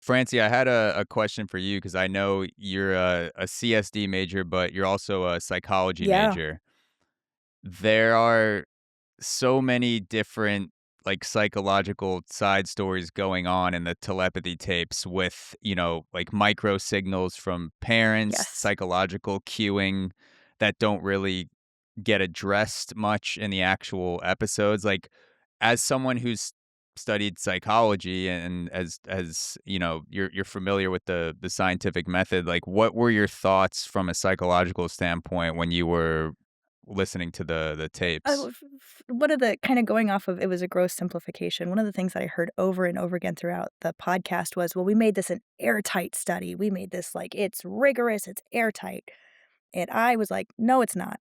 Francie, I had a question for you because I know you're a CSD major, but you're also a psychology Yeah. major. There are so many different like psychological side stories going on in the telepathy tapes with, like micro signals from parents, Yes. psychological cueing that don't really get addressed much in the actual episodes. Like, as someone who's studied psychology and as you're familiar with the scientific method, like what were your thoughts from a psychological standpoint when you were listening to the tapes? One of the kind of going off of it was a gross simplification. One of the things that I heard over and over again throughout the podcast was, well, we made this an airtight study. We made this like it's rigorous, it's airtight. And I was like, no, it's not.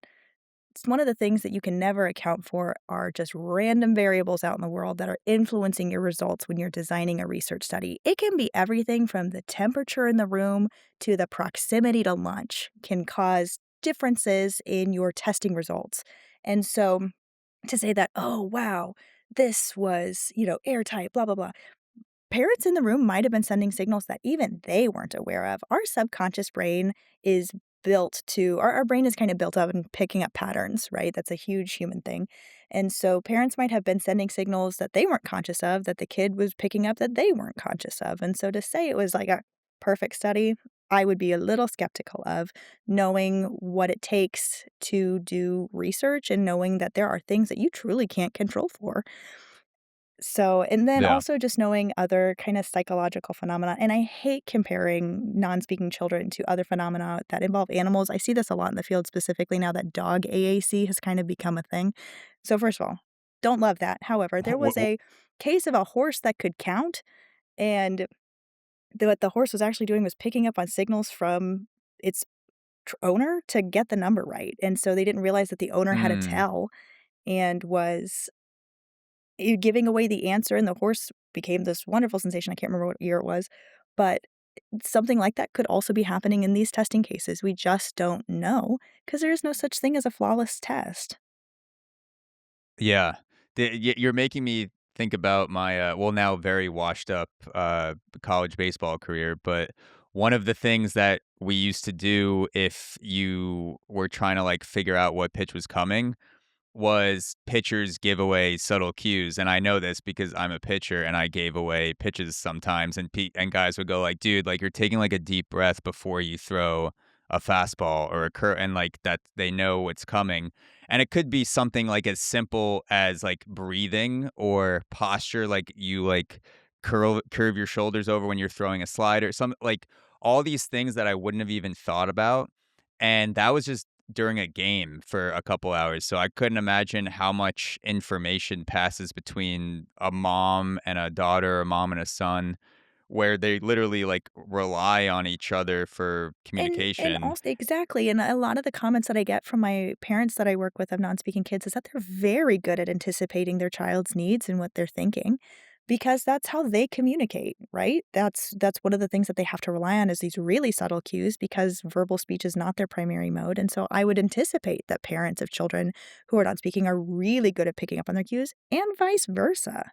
It's one of the things that you can never account for are just random variables out in the world that are influencing your results when you're designing a research study. It can be everything from the temperature in the room to the proximity to lunch can cause differences in your testing results. And so to say that, "Oh, wow, this was, airtight, blah, blah, blah." Parents in the room might have been sending signals that even they weren't aware of. Our subconscious brain is built to our brain is kind of built up in picking up patterns, right? That's a huge human thing. And so parents might have been sending signals that they weren't conscious of, that the kid was picking up that they weren't conscious of. And so to say it was like a perfect study, I would be a little skeptical of knowing what it takes to do research and knowing that there are things that you truly can't control for. So and then Yeah. also just knowing other kind of psychological phenomena, and I hate comparing non-speaking children to other phenomena that involve animals. I see this a lot in the field, specifically now that dog AAC has kind of become a thing. So first of all, don't love that. However, there was a case of a horse that could count, and what the horse was actually doing was picking up on signals from its owner to get the number right, and so they didn't realize that the owner had a Mm. tell and was giving away the answer, and the horse became this wonderful sensation. I can't remember what year it was, but something like that could also be happening in these testing cases. We just don't know because there is no such thing as a flawless test. Yeah. You're making me think about my, well, now very washed up, college baseball career, but one of the things that we used to do if you were trying to, like, figure out what pitch was coming was pitchers give away subtle cues, and I know this because I'm a pitcher and I gave away pitches sometimes, and guys would go like, "Dude, like, you're taking, like, a deep breath before you throw a fastball or a and, like, that they know what's coming." And it could be something, like, as simple as, like, breathing or posture, like, you, like, curve your shoulders over when you're throwing a slider, some like, all these things that I wouldn't have even thought about, and that was just during a game for a couple hours, so I couldn't imagine how much information passes between a mom and a daughter, a mom and a son, where they literally, like, rely on each other for And communication. also exactly, and a lot of the comments that I get from my parents that I work with of non-speaking kids is that they're very good at anticipating their child's needs and what they're thinking, because that's how they communicate, right? That's one of the things that they have to rely on is these really subtle cues because verbal speech is not their primary mode, and so I would anticipate that parents of children who are not speaking are really good at picking up on their cues and vice versa.